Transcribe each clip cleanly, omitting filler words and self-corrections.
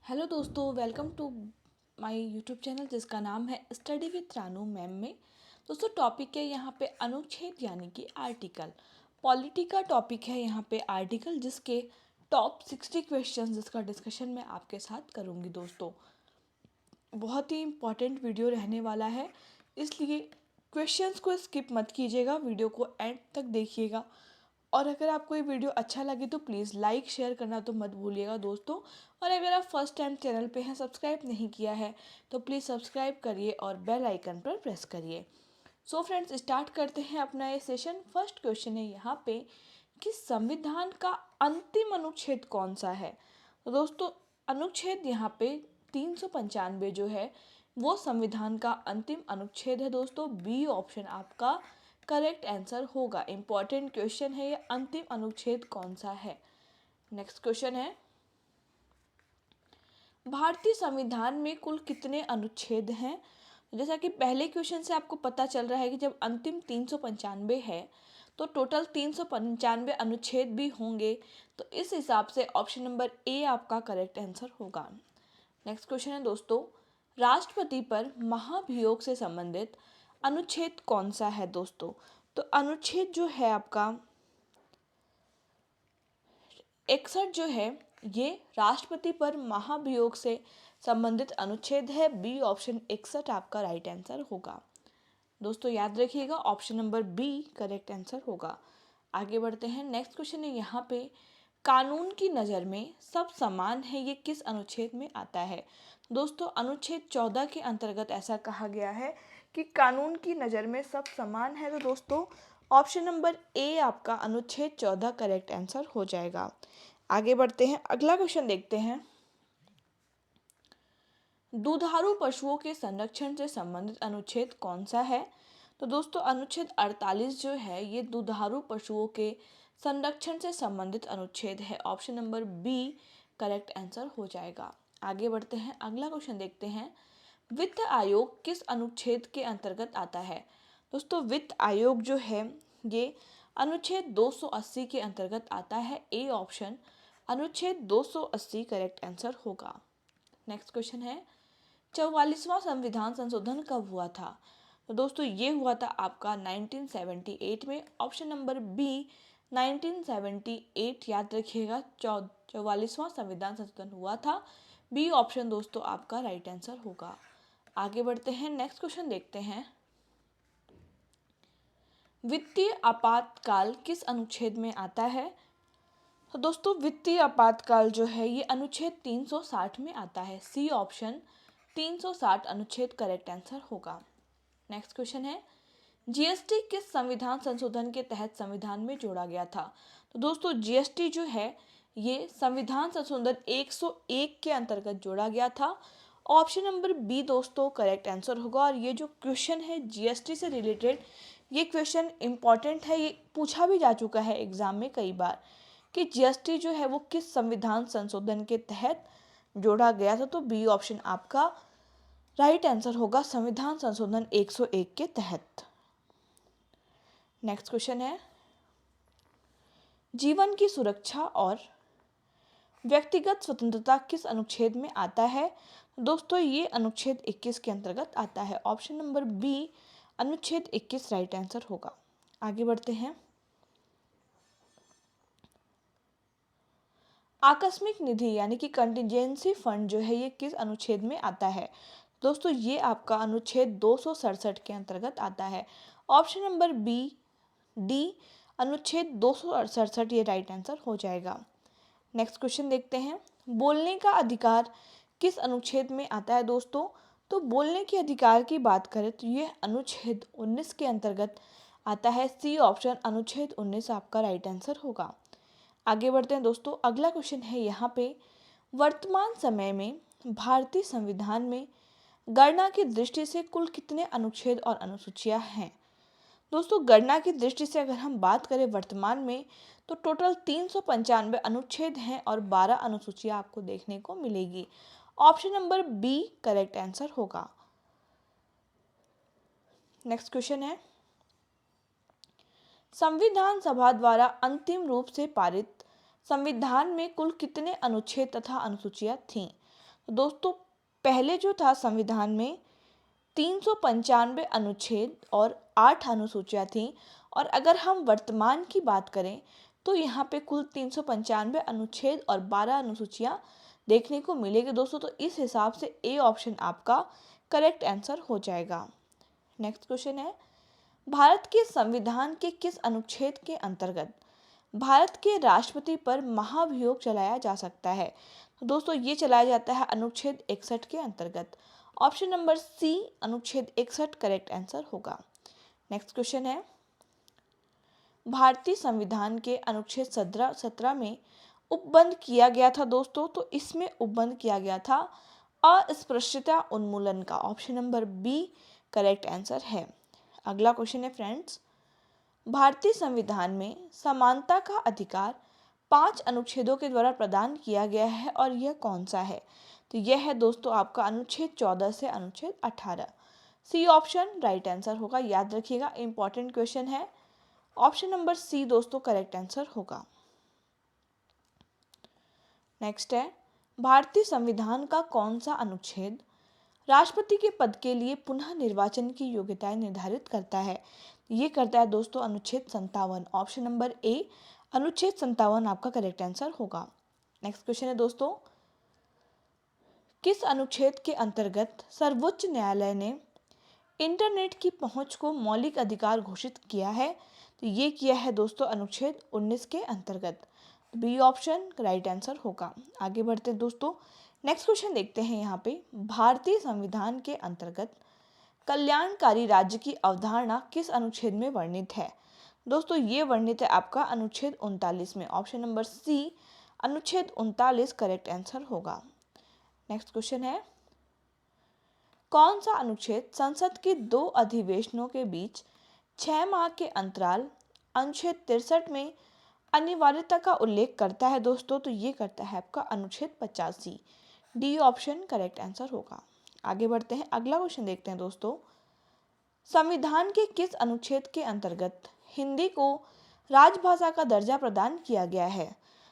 Hello दोस्तों, welcome to my YouTube channel जिसका नाम है स्टडी विद रानू मैम में। दोस्तों टॉपिक है यहाँ पे अनुच्छेद यानी कि आर्टिकल। पॉलिटी का टॉपिक है यहाँ पे आर्टिकल, जिसके टॉप 60 क्वेश्चन जिसका डिस्कशन मैं आपके साथ करूँगी। दोस्तों बहुत ही इम्पॉर्टेंट वीडियो रहने वाला है, इसलिए क्वेश्चंस को स्किप मत कीजिएगा, वीडियो को एंड तक देखिएगा। और अगर आपको ये वीडियो अच्छा लगे तो प्लीज़ लाइक शेयर करना तो मत भूलिएगा दोस्तों। और अगर आप फर्स्ट टाइम चैनल पे हैं, सब्सक्राइब नहीं किया है तो प्लीज़ सब्सक्राइब करिए और बेल आइकन पर प्रेस करिए। सो फ्रेंड्स, स्टार्ट करते हैं अपना ये सेशन। फर्स्ट क्वेश्चन है यहाँ पे कि संविधान का अंतिम अनुच्छेद कौन सा है। तो दोस्तों अनुच्छेद यहाँ पे 395 जो है वो संविधान का अंतिम अनुच्छेद है। दोस्तों बी ऑप्शन आपका करेक्ट आंसर होगा। इंपॉर्टेंट क्वेश्चन है ये, अंतिम अनुच्छेद कौन सा है। नेक्स्ट क्वेश्चन है, भारतीय संविधान में कुल कितने अनुच्छेद हैं। जैसा कि पहले क्वेश्चन से आपको पता चल रहा है कि जब अंतिम 395 है तो टोटल 395 अनुच्छेद भी होंगे, तो इस हिसाब से ऑप्शन नंबर ए आपका करेक्ट आंसर होगा। नेक्स्ट क्वेश्चन है दोस्तों, राष्ट्रपति पर महाभियोग से संबंधित अनुच्छेद कौन सा है। दोस्तों तो अनुच्छेद जो है आपका 61 जो है ये राष्ट्रपति पर महाभियोग से संबंधित अनुच्छेद है। बी ऑप्शन 61 आपका राइट आंसर होगा। दोस्तों याद रखिएगा, option number B correct answer होगा। आगे बढ़ते हैं। नेक्स्ट क्वेश्चन है यहाँ पे, कानून की नज़र में सब समान है, ये किस अनुच्छेद में आता है। दोस्तों अनुच्छेद 14 के अंतर्गत ऐसा कहा गया है कि कानून की नज़र में सब समान है। तो दोस्तों ऑप्शन नंबर ए आपका अनुच्छेद 14 करेक्ट आंसर हो जाएगा। आगे बढ़ते हैं, अगला क्वेश्चन देखते हैं। दुधारू पशुओं के संरक्षण से संबंधित अनुच्छेद कौन सा है। तो दोस्तों अनुच्छेद 48 जो है ये दुधारू पशुओं के संरक्षण से संबंधित अनुच्छेद है। Option number B correct answer हो जाएगा। आगे बढ़ते हैं, अगला क्वेश्चन देखते हैं। वित्त आयोग किस अनुच्छेद के अंतर्गत आता है। दोस्तों वित्त आयोग जो है ये अनुच्छेद 280 के अंतर्गत आता है। ए ऑप्शन अनुच्छेद 280 करेक्ट आंसर होगा। नेक्स्ट क्वेश्चन है, 44वां संविधान संशोधन कब हुआ था। तो दोस्तों ये हुआ था आपका 1978 में। ऑप्शन नंबर बी 1978 याद रखिएगा, 44वां संविधान संशोधन हुआ था। बी ऑप्शन दोस्तों आपका राइट आंसर होगा। आगे बढ़ते हैं, नेक्स्ट क्वेश्चन देखते हैं। वित्तीय आपातकाल किस अनुच्छेद में आता है। तो दोस्तों वित्तीय आपातकाल जो है ये अनुच्छेद 360 में आता है। सी ऑप्शन 360 अनुच्छेद करेक्ट आंसर होगा। नेक्स्ट क्वेश्चन है, जीएसटी किस संविधान संशोधन के तहत संविधान में जोड़ा गया था। तो दोस्तों जीएसटी जो है ये संविधान संशोधन 101 के अंतर्गत जोड़ा गया था। ऑप्शन नंबर बी दोस्तों करेक्ट आंसर होगा। और ये जो क्वेश्चन है जीएसटी से रिलेटेड, ये क्वेश्चन इंपॉर्टेंट है, ये पूछा भी जा चुका है एग्जाम में कई बार कि जीएसटी जो है वो किस संविधान संशोधन के तहत जोड़ा गया था। तो बी ऑप्शन आपका राइट आंसर होगा, संविधान संशोधन 101 के तहत। नेक्स्ट क्वेश्चन है, जीवन की सुरक्षा और व्यक्तिगत स्वतंत्रता किस अनुच्छेद में आता है। दोस्तों ये अनुच्छेद 21 के अंतर्गत आता है। ऑप्शन नंबर बी अनुच्छेद 21 राइट आंसर होगा। आगे बढ़ते हैं, आकस्मिक निधि यानी कि कंटिजेंसी फंड जो है ये किस अनुच्छेद में आता है। दोस्तों ये आपका अनुच्छेद 267 के अंतर्गत आता है। ऑप्शन नंबर बी डी अनुच्छेद 267 ये राइट आंसर हो जाएगा। नेक्स्ट क्वेश्चन देखते हैं, बोलने का अधिकार किस अनुच्छेद में आता है। दोस्तों तो बोलने के अधिकार की बात करें तो ये अनुच्छेद 19 के अंतर्गत आता है। सी ऑप्शन अनुच्छेद 19 आपका राइट आंसर होगा। आगे बढ़ते हैं दोस्तों, अगला क्वेश्चन है यहाँ पे, वर्तमान समय में भारतीय संविधान में गणना की दृष्टि से कुल कितने अनुच्छेद और अनुसूचियां हैं। दोस्तों गणना की दृष्टि से अगर हम बात करें वर्तमान में तो टोटल 395 अनुच्छेद हैं और 12 अनुसूचियां आपको देखने को मिलेगी। Option number B correct answer होगा। नेक्स्ट क्वेश्चन है, संविधान सभा द्वारा अंतिम रूप से पारित संविधान में कुल कितने अनुच्छेद तथा अनुसूचियां थीं। तो दोस्तों पहले जो था संविधान में 395 अनुच्छेद और 8 अनुसूचियाँ थीं, और अगर हम वर्तमान की बात करें तो यहाँ पे कुल 395 अनुच्छेद और 12 अनुसूचियाँ देखने को मिलेगी दोस्तों। तो इस हिसाब से ए ऑप्शन आपका करेक्ट आंसर हो जाएगा। नेक्स्ट क्वेश्चन है, भारत के संविधान के किस अनुच्छेद के अंतर्गत भारत के राष्ट्रपति पर महाभियोग चलाया जा सकता है? तो दोस्तों ये चलाया जाता है अनुच्छेद 61 के अंतर्गत। ऑप्शन नंबर सी अनुच्छेद 61 करेक्ट आंसर होगा। नेक्स्ट क्वेश्चन है, भारतीय संविधान के अनुच्छेद 17 में उपबंध किया गया था दोस्तों। तो इसमें उपबंध किया गया था अस्पृश्यता उन्मूलन का। Option number B correct answer है। अगला क्वेश्चन है फ्रेंड्स, भारतीय संविधान में समानता का अधिकार 5 अनुच्छेदों के द्वारा प्रदान किया गया है, और यह कौन सा है? तो यह है दोस्तों आपका अनुच्छेद 14 से अनुच्छेद 18। सी ऑप्शन राइट आंसर होगा। याद रखिएगा, इंपॉर्टेंट क्वेश्चन है। ऑप्शन नंबर सी दोस्तों करेक्ट आंसर होगा। नेक्स्ट है, भारतीय संविधान का कौन सा अनुच्छेद राष्ट्रपति के पद के लिए पुनः निर्वाचन की योग्यताएं निर्धारित करता है? ये करता है दोस्तों अनुच्छेद 57। ऑप्शन नंबर ए अनुच्छेद 57 आपका करेक्ट आंसर होगा। नेक्स्ट क्वेश्चन है दोस्तों, किस अनुच्छेद के अंतर्गत सर्वोच्च न्यायालय ने इंटरनेट की पहुंच को मौलिक अधिकार घोषित किया है? तो ये किया है दोस्तों अनुच्छेद 19 के अंतर्गत। बी ऑप्शन राइट आंसर होगा। आगे बढ़ते हैं दोस्तों, नेक्स्ट क्वेश्चन देखते हैं। यहाँ पे भारतीय संविधान के अंतर्गत कल्याणकारी राज्य की अवधारणा किस अनुच्छेद में वर्णित है? दोस्तों ये वर्णित है आपका अनुच्छेद 39 में। ऑप्शन नंबर सी अनुच्छेद 39 करेक्ट आंसर होगा। नेक्स्ट क्वेश्चन है, कौन सा अनुच्छेद संसद के 2 अधिवेशनों के बीच 6 माह के अंतराल अनुच्छेद 63 में अनिवार्यता का उल्लेख करता है दोस्तों? तो ये करता है आपका अनुच्छेद 85। डी ऑप्शन करेक्ट आंसर होगा। आगे बढ़ते हैं, अगला क्वेश्चन देखते हैं दोस्तों, संविधान के किस अनुच्छेद के अंतर्गत हिंदी को राजभाषा का दर्जा प्रदान किया गया है?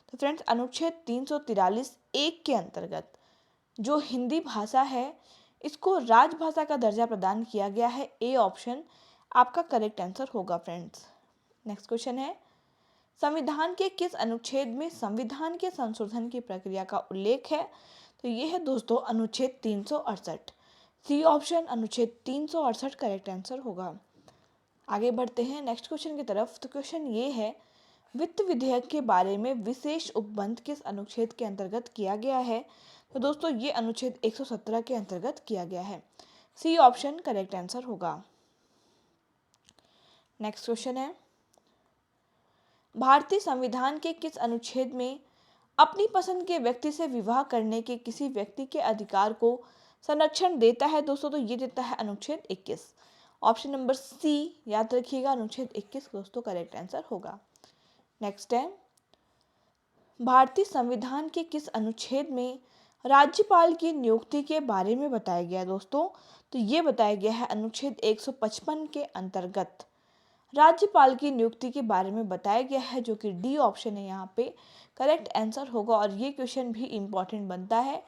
तो फ्रेंड्स अनुच्छेद 343 एक के अंतर्गत जो हिंदी भाषा है इसको राजभाषा का दर्जा प्रदान किया गया है। ए ऑप्शन आपका करेक्ट आंसर होगा फ्रेंड्स। नेक्स्ट क्वेश्चन है, संविधान के किस अनुच्छेद में संविधान के संशोधन की प्रक्रिया का उल्लेख है? तो ये है दोस्तों अनुच्छेद 368। सी ऑप्शन अनुच्छेद 368 करेक्ट आंसर होगा। आगे बढ़ते हैं नेक्स्ट क्वेश्चन की तरफ। तो क्वेश्चन ये है, वित्त विधेयक के बारे में विशेष उपबंध किस अनुच्छेद के अंतर्गत किया गया है? तो दोस्तों ये अनुच्छेद 117 के अंतर्गत किया गया है। सी ऑप्शन करेक्ट आंसर होगा। नेक्स्ट क्वेश्चन है, भारतीय संविधान के किस अनुच्छेद में अपनी पसंद के व्यक्ति से विवाह करने के किसी व्यक्ति के अधिकार को संरक्षण देता है दोस्तों? तो ये देता है अनुच्छेद 21। ऑप्शन नंबर सी याद रखिएगा, अनुच्छेद 21 दोस्तों करेक्ट आंसर होगा। नेक्स्ट है, भारतीय संविधान के किस अनुच्छेद में राज्यपाल की नियुक्ति के बारे में बताया गया दोस्तों? तो ये बताया गया है अनुच्छेद 155 के अंतर्गत राज्यपाल की नियुक्ति के बारे में बताया गया है, जो कि डी ऑप्शन है यहाँ पे करेक्ट आंसर होगा। और ये क्वेश्चन भी इम्पॉर्टेंट बनता है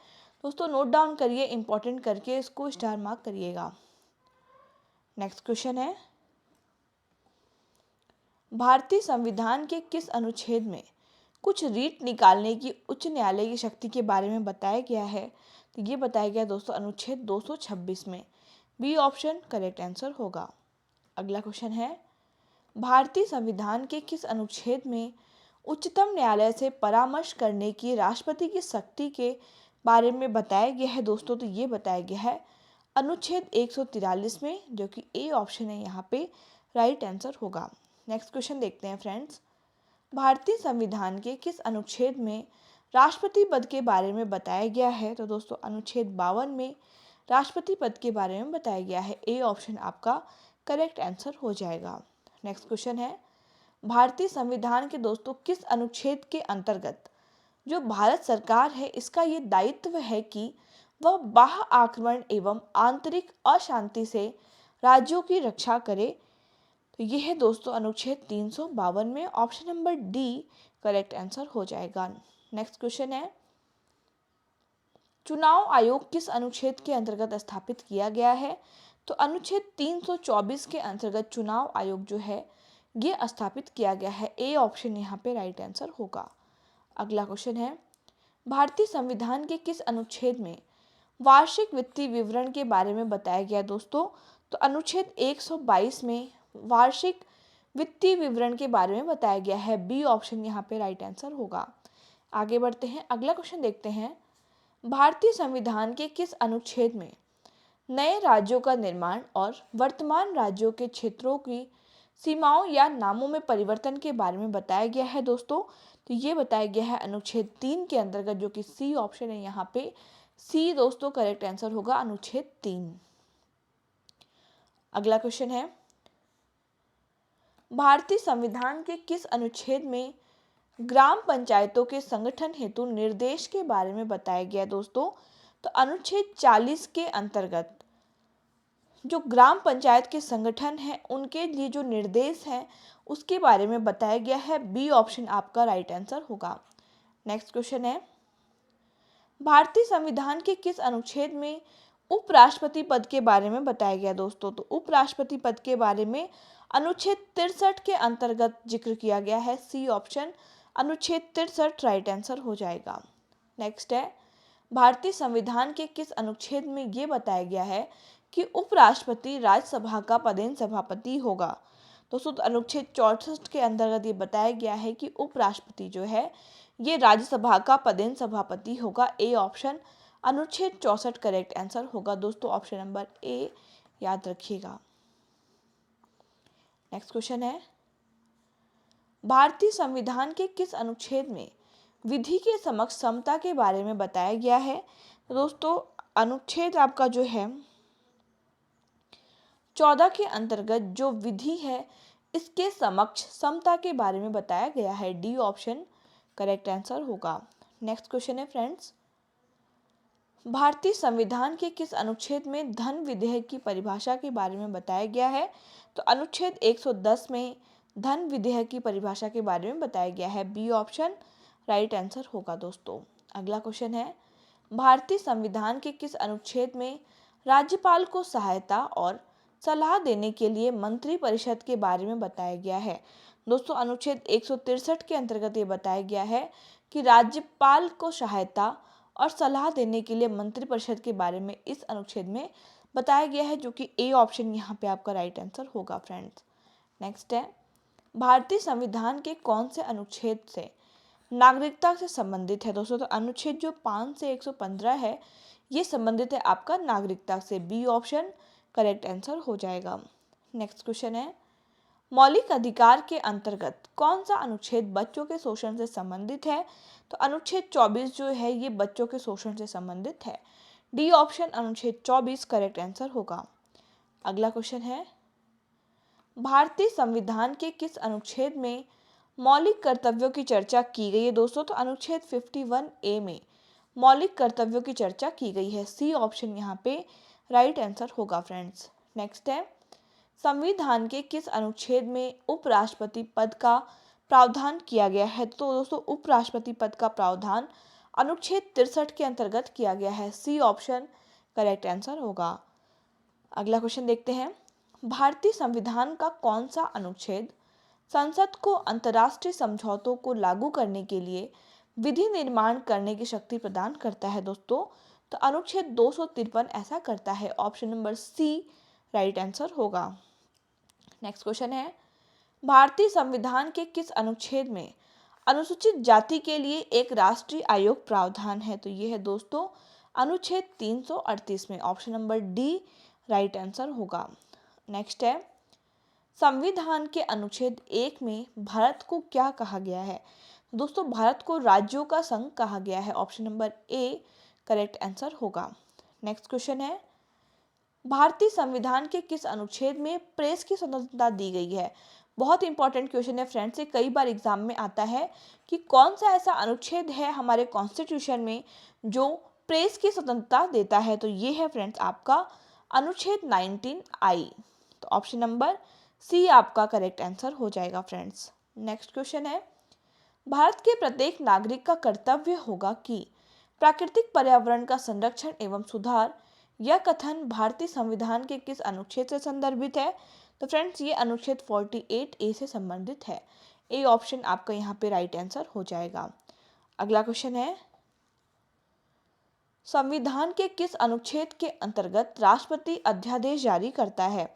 दोस्तों, नोट डाउन करिए, इम्पॉर्टेंट करके इसको स्टार मार्क करिएगा। नेक्स्ट क्वेश्चन है, भारतीय संविधान के किस अनुच्छेद में कुछ रीट निकालने की उच्च न्यायालय की शक्ति के बारे में बताया गया है? तो ये बताया गया दोस्तों अनुच्छेद 226 में। बी ऑप्शन करेक्ट आंसर होगा। अगला क्वेश्चन है, भारतीय संविधान के किस अनुच्छेद में उच्चतम न्यायालय से परामर्श करने की राष्ट्रपति की शक्ति के बारे में बताया गया है दोस्तों? तो ये बताया गया है अनुच्छेद 143 में, जो कि ए ऑप्शन है यहाँ पे राइट आंसर होगा। नेक्स्ट क्वेश्चन देखते हैं फ्रेंड्स, भारतीय संविधान के किस अनुच्छेद में राष्ट्रपति पद के बारे में बताया गया है? तो दोस्तों अनुच्छेद 52 में राष्ट्रपति पद के बारे में बताया गया है। ए ऑप्शन आपका करेक्ट आंसर हो जाएगा। नेक्स्ट क्वेश्चन है, भारतीय संविधान के दोस्तों किस अनुच्छेद के अंतर्गत जो भारत सरकार है इसका ये दायित्व है कि वह बाह्य आक्रमण एवं आंतरिक अशांति से राज्यों की रक्षा करे? तो ये है दोस्तों अनुच्छेद 352 में। Option number D correct answer हो जाएगा। नेक्स्ट क्वेश्चन है, चुनाव आयोग किस अनुच्छेद के अंतर्गत स्थापित किया गया है? तो अनुच्छेद 324 के अंतर्गत चुनाव आयोग जो है ये स्थापित किया गया है। ए ऑप्शन यहाँ पे राइट आंसर होगा। अगला क्वेश्चन है, भारतीय संविधान के किस अनुच्छेद में वार्षिक वित्तीय विवरण के बारे में बताया गया दोस्तों? तो अनुच्छेद 122 में वार्षिक वित्तीय विवरण के बारे में बताया गया है। बी ऑप्शन यहाँ पे राइट आंसर होगा। आगे बढ़ते हैं, अगला क्वेश्चन देखते हैं, भारतीय संविधान के किस अनुच्छेद में नए राज्यों का निर्माण और वर्तमान राज्यों के क्षेत्रों की सीमाओं या नामों में परिवर्तन के बारे में बताया गया है दोस्तों? तो ये बताया गया है अनुच्छेद 3 के अंतर्गत, जो कि सी ऑप्शन है यहाँ पे। सी दोस्तों करेक्ट आंसर होगा, अनुच्छेद 3। अगला क्वेश्चन है, भारतीय संविधान के किस अनुच्छेद में ग्राम पंचायतों के संगठन हेतु निर्देश के बारे में बताया गया दोस्तों? तो अनुच्छेद 40 के अंतर्गत जो ग्राम पंचायत के संगठन हैं उनके लिए जो निर्देश हैं उसके बारे में बताया गया है। बी ऑप्शन आपका राइट आंसर होगा। नेक्स्ट क्वेश्चन है, भारतीय संविधान के किस अनुच्छेद में उपराष्ट्रपति पद के बारे में बताया गया दोस्तों? तो उपराष्ट्रपति पद के बारे में अनुच्छेद 63 के अंतर्गत जिक्र किया गया है। सी ऑप्शन अनुच्छेद 63 राइट आंसर हो जाएगा। नेक्स्ट है, भारतीय संविधान के किस अनुच्छेद में ये बताया गया है कि उपराष्ट्रपति राज्यसभा का पदेन सभापति होगा? दोस्तों अनुच्छेद 64 के अंतर्गत ये बताया गया है कि उपराष्ट्रपति जो है ये राज्यसभा का पदेन सभापति होगा। ए ऑप्शन अनुच्छेद 64 करेक्ट आंसर होगा दोस्तों। ऑप्शन नंबर ए याद रखिएगा। नेक्स्ट क्वेश्चन है, भारतीय संविधान के किस अनुच्छेद में विधि के समक्ष समता के बारे में बताया गया है? तो दोस्तों अनुच्छेद आपका जो है 14 के अंतर्गत जो विधि है इसके समक्ष समता के बारे में बताया गया है। डी ऑप्शन करेक्ट आंसर होगा। नेक्स्ट क्वेश्चन है फ्रेंड्स, भारतीय संविधान के किस अनुच्छेद में धन विधेयक की परिभाषा के बारे में बताया गया है? तो अनुच्छेद 110 में धन विधेयक की परिभाषा के बारे में बताया गया है। बी ऑप्शन राइट आंसर होगा दोस्तों। अगला क्वेश्चन है, भारतीय संविधान के किस अनुच्छेद में राज्यपाल को सहायता और सलाह देने के लिए मंत्रिपरिषद के बारे में बताया गया है? दोस्तों अनुच्छेद 163 के अंतर्गत ये बताया गया है कि राज्यपाल को सहायता और सलाह देने के लिए मंत्रिपरिषद के बारे में इस अनुच्छेद में बताया गया है, जो कि ए ऑप्शन यहाँ पे आपका राइट आंसर होगा फ्रेंड्स। नेक्स्ट है, भारतीय संविधान के कौन से अनुच्छेद से नागरिकता से संबंधित है दोस्तों? तो अनुच्छेद जो 5 से 115 है ये संबंधित है आपका नागरिकता से। बी ऑप्शन करेक्ट आंसर हो जाएगा। नेक्स्ट क्वेश्चन है, मौलिक अधिकार के अंतर्गत कौन सा अनुच्छेद बच्चों के शोषण से संबंधित है? तो अनुच्छेद 24 जो है ये बच्चों के शोषण से संबंधित है। डी ऑप्शन अनुच्छेद 24 करेक्ट आंसर होगा। अगला क्वेश्चन है, भारतीय संविधान के किस अनुच्छेद में मौलिक कर्तव्यों की चर्चा की गई है दोस्तों? तो अनुच्छेद 51A में मौलिक कर्तव्यों की चर्चा की गई है। सी ऑप्शन यहाँ पे राइट आंसर होगा फ्रेंड्स। नेक्स्ट है, संविधान के किस अनुच्छेद में उपराष्ट्रपति पद का प्रावधान किया गया है? तो दोस्तों उपराष्ट्रपति पद का प्रावधान अनुच्छेद 63 के अंतर्गत किया गया है। सी ऑप्शन करेक्ट आंसर होगा। अगला क्वेश्चन देखते हैं, भारतीय संविधान का कौन सा अनुच्छेद संसद को अंतर्राष्ट्रीय समझौतों को लागू करने के लिए विधि निर्माण करने की शक्ति प्रदान करता है दोस्तों? तो अनुच्छेद 253 ऐसा करता है। Option number C right answer होगा। नेक्स्ट क्वेश्चन है, भारतीय संविधान के किस अनुच्छेद में अनुसूचित जाति के लिए एक राष्ट्रीय आयोग प्रावधान है? तो ये है दोस्तों अनुच्छेद 338 में। Option number D right answer होगा। नेक्स्ट है, संविधान के अनुच्छेद 1 में भारत को क्या कहा गया है? दोस्तों भारत को राज्यों का संघ कहा गया है। Option number A correct answer होगा। नेक्स्ट क्वेश्चन है, भारतीय संविधान के किस अनुच्छेद में प्रेस की स्वतंत्रता दी गई है? बहुत इंपॉर्टेंट क्वेश्चन है फ्रेंड्स, ये कई बार एग्जाम में आता है कि कौन सा ऐसा अनुच्छेद है हमारे कॉन्स्टिट्यूशन में जो प्रेस की स्वतंत्रता देता है? तो ये है फ्रेंड्स आपका अनुच्छेद 19I। तो ऑप्शन नंबर सी आपका करेक्ट आंसर हो जाएगा फ्रेंड्स। नेक्स्ट क्वेश्चन है, भारत के प्रत्येक नागरिक का कर्तव्य होगा कि प्राकृतिक पर्यावरण का संरक्षण एवं सुधार, यह कथन भारतीय संविधान के किस अनुच्छेद से संदर्भित है? तो फ्रेंड्स ये अनुच्छेद 48A से संबंधित है। ए ऑप्शन आपका यहाँ पे राइट आंसर हो जाएगा। अगला क्वेश्चन है, संविधान के किस अनुच्छेद के अंतर्गत राष्ट्रपति अध्यादेश जारी करता है?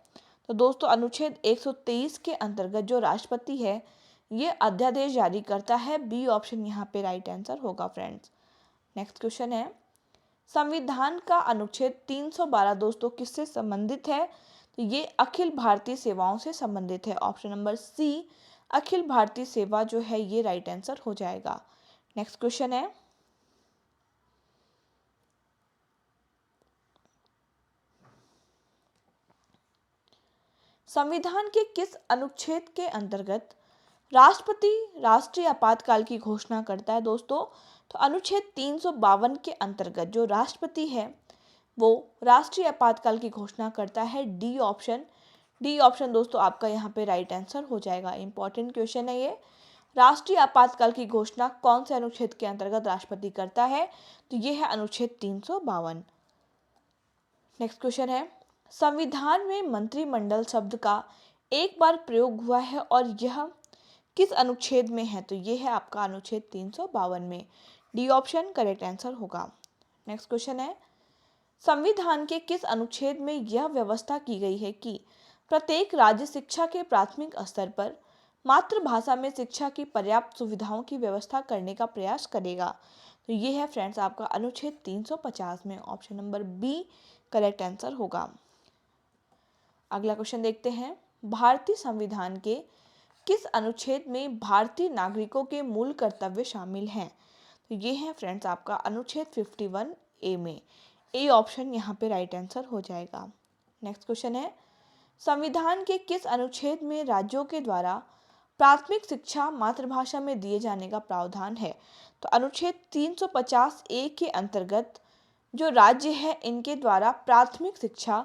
तो दोस्तों अनुच्छेद 123 के अंतर्गत जो राष्ट्रपति है ये अध्यादेश जारी करता है। बी ऑप्शन यहाँ पे राइट आंसर होगा फ्रेंड्स। नेक्स्ट क्वेश्चन है, संविधान का अनुच्छेद 312 दोस्तों किससे संबंधित है? तो ये अखिल भारतीय सेवाओं से संबंधित है। ऑप्शन नंबर सी अखिल भारतीय सेवा जो है ये राइट आंसर हो जाएगा। नेक्स्ट क्वेश्चन है, संविधान के किस अनुच्छेद के अंतर्गत राष्ट्रपति राष्ट्रीय आपातकाल की घोषणा करता है? दोस्तों तो अनुच्छेद 352 के अंतर्गत जो राष्ट्रपति है वो राष्ट्रीय आपातकाल की घोषणा करता है। डी ऑप्शन दोस्तों आपका यहाँ पे राइट आंसर हो जाएगा। इंपॉर्टेंट क्वेश्चन है ये। राष्ट्रीय आपातकाल की घोषणा कौन से अनुच्छेद के अंतर्गत राष्ट्रपति करता है? तो ये है अनुच्छेद 352। नेक्स्ट क्वेश्चन है, संविधान में मंत्रिमंडल शब्द का एक बार प्रयोग हुआ है और यह किस अनुच्छेद में है? तो ये है आपका अनुच्छेद 352 में। डी ऑप्शन करेक्ट आंसर होगा। नेक्स्ट क्वेश्चन है, संविधान के किस अनुच्छेद में यह व्यवस्था की गई है कि प्रत्येक राज्य शिक्षा के प्राथमिक स्तर पर मातृभाषा में शिक्षा की पर्याप्त सुविधाओं की व्यवस्था करने का प्रयास करेगा? तो ये है फ्रेंड्स आपका अनुच्छेद 350 में। Option number B correct answer होगा। अगला क्वेश्चन देखते हैं, भारतीय संविधान के किस अनुच्छेद में भारतीय नागरिकों के मूल कर्तव्य शामिल हैं? तो ये है फ्रेंड्स आपका अनुच्छेद 51A में। ए ऑप्शन यहाँ पे राइट आंसर हो जाएगा। नेक्स्ट क्वेश्चन है, संविधान के किस अनुच्छेद में राज्यों के द्वारा प्राथमिक शिक्षा मातृभाषा में दिए जाने का प्रावधान है? तो अनुच्छेद 350A के अंतर्गत जो राज्य है इनके द्वारा प्राथमिक शिक्षा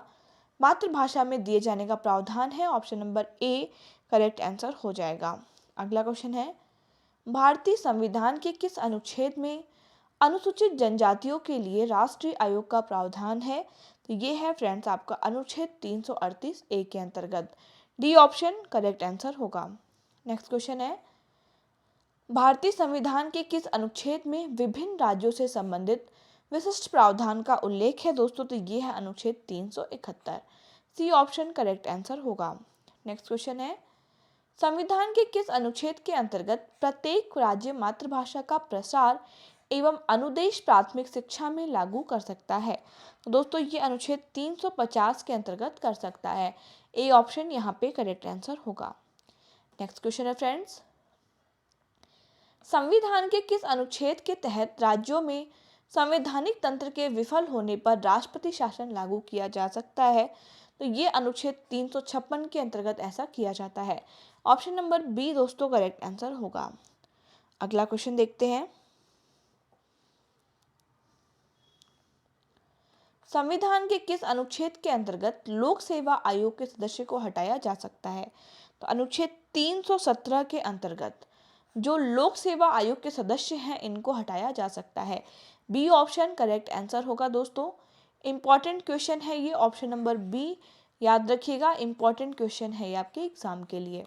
मातृभाषा में दिए जाने का प्रावधान है। Option number A correct answer हो जाएगा। अगला क्वेश्चन है, भारतीय संविधान के किस अनुच्छेद में अनुसूचित जनजातियों के लिए राष्ट्रीय आयोग का प्रावधान है? तो ये है फ्रेंड्स आपका अनुच्छेद 338A के अंतर्गत। डी ऑप्शन करेक्ट आंसर होगा। नेक्स्ट क्वेश्चन है, भारतीय संविधान के किस अनुच्छेद में विभिन्न राज्यों से संबंधित विशिष्ट प्रावधान का उल्लेख है? दोस्तों तो ये है अनुच्छेद 371। सी ऑप्शन करेक्ट आंसर होगा। नेक्स्ट क्वेश्चन है, संविधान के किस अनुच्छेद के अंतर्गत प्रत्येक राज्य मातृभाषा का प्रसार एवं अनुदेश प्राथमिक शिक्षा में लागू कर सकता है? तो दोस्तों ये अनुच्छेद 350 के अंतर्गत कर सकता है। ए ऑप्शन यहाँ पे करेक्ट आंसर होगा। नेक्स्ट क्वेश्चन है फ्रेंड्स, संविधान के किस अनुच्छेद के तहत राज्यों में संवैधानिक तंत्र के विफल होने पर राष्ट्रपति शासन लागू किया जा सकता है? तो ये अनुच्छेद 356 के अंतर्गत ऐसा किया जाता है। ऑप्शन नंबर बी दोस्तों करेक्ट आंसर होगा। अगला क्वेश्चन देखते हैं, संविधान के किस अनुच्छेद के अंतर्गत लोक सेवा आयोग के सदस्य को हटाया जा सकता है? तो अनुच्छेद 317 के अंतर्गत जो लोक सेवा आयोग के सदस्य हैं इनको हटाया जा सकता है। बी ऑप्शन करेक्ट आंसर होगा। दोस्तों इंपॉर्टेंट क्वेश्चन है ये, ऑप्शन नंबर बी याद रखिएगा, इंपॉर्टेंट क्वेश्चन है ये आपके एग्जाम के लिए।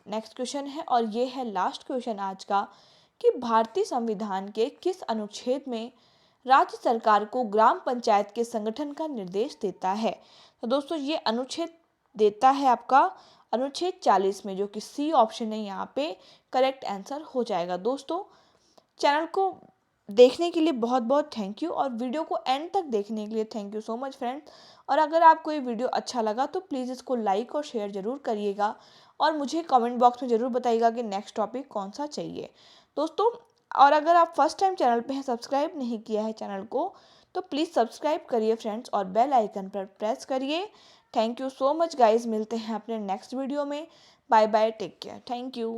नेक्स्ट क्वेश्चन है और ये है लास्ट क्वेश्चन आज का, कि भारतीय संविधान के किस अनुच्छेद में राज्य सरकार को ग्राम पंचायत के संगठन का निर्देश देता है? तो दोस्तों ये अनुच्छेद देता है आपका अनुच्छेद 40 में, जो कि सी ऑप्शन है यहाँ पे करेक्ट आंसर हो जाएगा। दोस्तों चैनल को देखने के लिए बहुत बहुत थैंक यू, और वीडियो को एंड तक देखने के लिए thank you so much friends. और अगर आपको ये वीडियो अच्छा लगा तो प्लीज़ इसको लाइक और शेयर ज़रूर करिएगा, और मुझे कमेंट बॉक्स में ज़रूर बताइएगा कि नेक्स्ट टॉपिक कौन सा चाहिए दोस्तों। और अगर आप फर्स्ट टाइम चैनल पे हैं, सब्सक्राइब नहीं किया है चैनल को, तो प्लीज़ सब्सक्राइब करिए फ्रेंड्स, और बेल आइकन पर प्रेस करिए। Thank you so much guys, मिलते हैं अपने नेक्स्ट वीडियो में। Bye bye, take care, thank you.